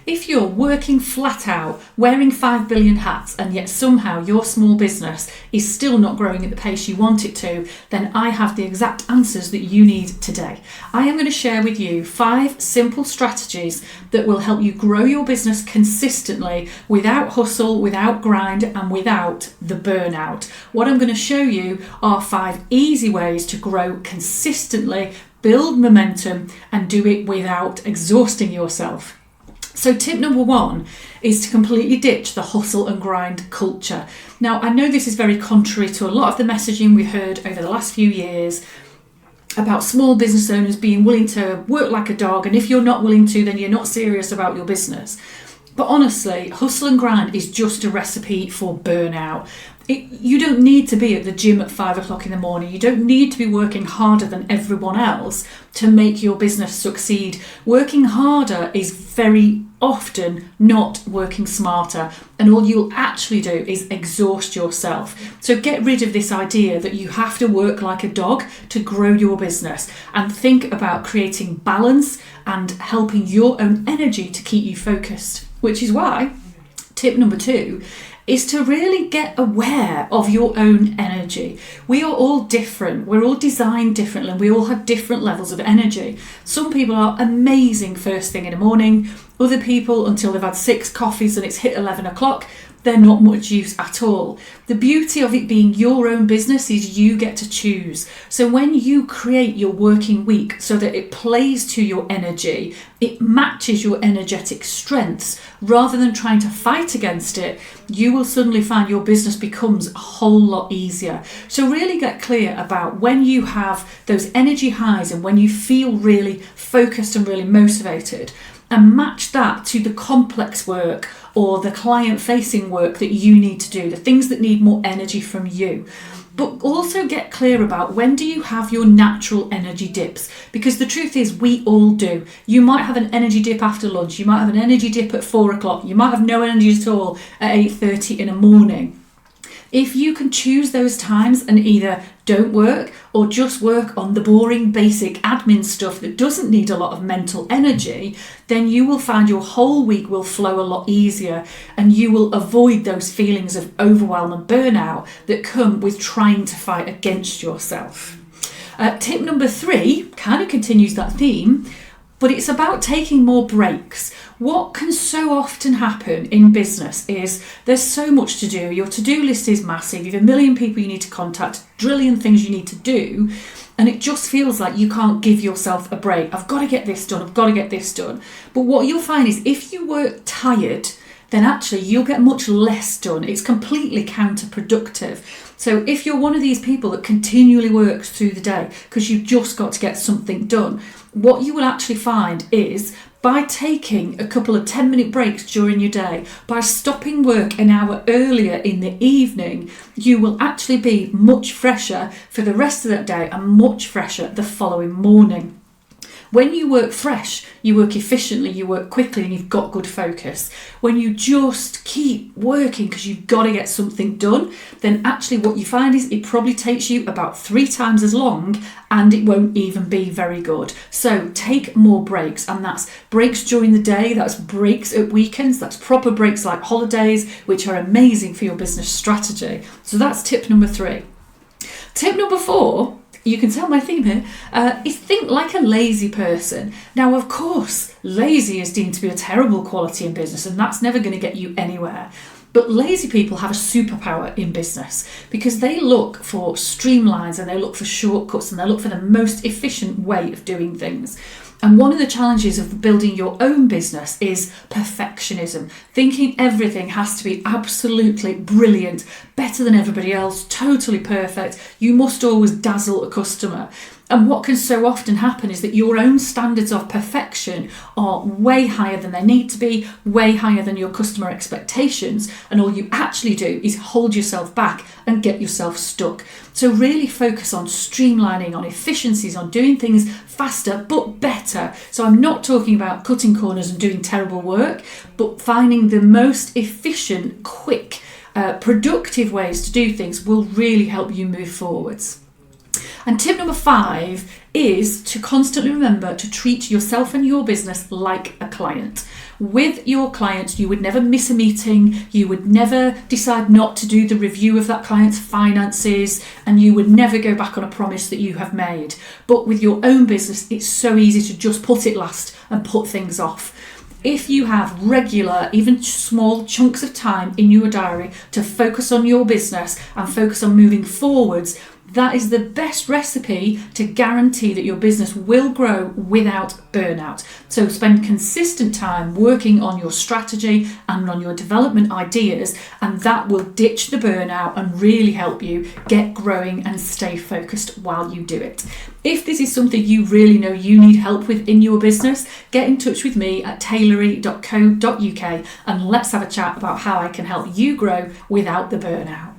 if you're working flat out, wearing 5 billion hats, and yet somehow your small business is still not growing at the pace you want it to, then I have the exact answers that you need today. I am going to share with you 5 simple strategies that will help you grow your business consistently without hustle, without grind, and without the burnout. What I'm going to show you are 5 easy ways to grow consistently, build momentum, and do it without exhausting yourself. So tip number 1 is to completely ditch the hustle and grind culture. Now, I know this is very contrary to a lot of the messaging we've heard over the last few years about small business owners being willing to work like a dog, and if you're not willing to, then you're not serious about your business. But honestly, hustle and grind is just a recipe for burnout. You don't need to be at the gym at 5 o'clock in the morning. You don't need to be working harder than everyone else to make your business succeed. Working harder is very often not working smarter, and all you'll actually do is exhaust yourself. So get rid of this idea that you have to work like a dog to grow your business, and think about creating balance and helping your own energy to keep you focused. Which is why tip number 2 is to really get aware of your own energy. We are all different. We're all designed differently, and we all have different levels of energy. Some people are amazing first thing in the morning. Other people, until they've had 6 coffees and it's hit 11 o'clock, they're not much use at all. The beauty of it being your own business is you get to choose. So when you create your working week so that it plays to your energy, it matches your energetic strengths, rather than trying to fight against it, you will suddenly find your business becomes a whole lot easier. So really get clear about when you have those energy highs and when you feel really focused and really motivated, and match that to the complex work or the client-facing work that you need to do, the things that need more energy from you. But also get clear about when do you have your natural energy dips, because the truth is we all do. You might have an energy dip after lunch, you might have an energy dip at 4 o'clock, you might have no energy at all at 8:30 in the morning. If you can choose those times and either don't work or just work on the boring basic admin stuff that doesn't need a lot of mental energy, then you will find your whole week will flow a lot easier, and you will avoid those feelings of overwhelm and burnout that come with trying to fight against yourself. Tip number 3 kind of continues that theme, but it's about taking more breaks. What can so often happen in business is there's so much to do. Your to-do list is massive. You have a million people you need to contact, a trillion things you need to do, and it just feels like you can't give yourself a break. I've got to get this done. I've got to get this done. But what you'll find is if you work tired, then actually you'll get much less done. It's completely counterproductive. So if you're one of these people that continually works through the day because you've just got to get something done, what you will actually find is by taking a couple of 10-minute breaks during your day, by stopping work an hour earlier in the evening, you will actually be much fresher for the rest of that day and much fresher the following morning. When you work fresh, you work efficiently, you work quickly, and you've got good focus. When you just keep working because you've got to get something done, then actually what you find is it probably takes you about 3 times as long, and it won't even be very good. So take more breaks, and that's breaks during the day, that's breaks at weekends, that's proper breaks like holidays, which are amazing for your business strategy. So that's tip number 3. Tip number 4, you can tell my theme here, is think like a lazy person. Now, of course, lazy is deemed to be a terrible quality in business, and that's never going to get you anywhere. But lazy people have a superpower in business because they look for streamlines and they look for shortcuts and they look for the most efficient way of doing things. And one of the challenges of building your own business is perfectionism, thinking everything has to be absolutely brilliant, better than everybody else, totally perfect. You must always dazzle a customer. And what can so often happen is that your own standards of perfection are way higher than they need to be, way higher than your customer expectations, and all you actually do is hold yourself back and get yourself stuck. So really focus on streamlining, on efficiencies, on doing things faster but better. So I'm not talking about cutting corners and doing terrible work, but finding the most efficient, quick, productive ways to do things will really help you move forwards. And tip number 5 is to constantly remember to treat yourself and your business like a client. With your clients, you would never miss a meeting, you would never decide not to do the review of that client's finances, and you would never go back on a promise that you have made. But with your own business, it's so easy to just put it last and put things off. If you have regular, even small chunks of time in your diary to focus on your business and focus on moving forwards, that is the best recipe to guarantee that your business will grow without burnout. So spend consistent time working on your strategy and on your development ideas, and that will ditch the burnout and really help you get growing and stay focused while you do it. If this is something you really know you need help with in your business, get in touch with me at tailory.co.uk and let's have a chat about how I can help you grow without the burnout.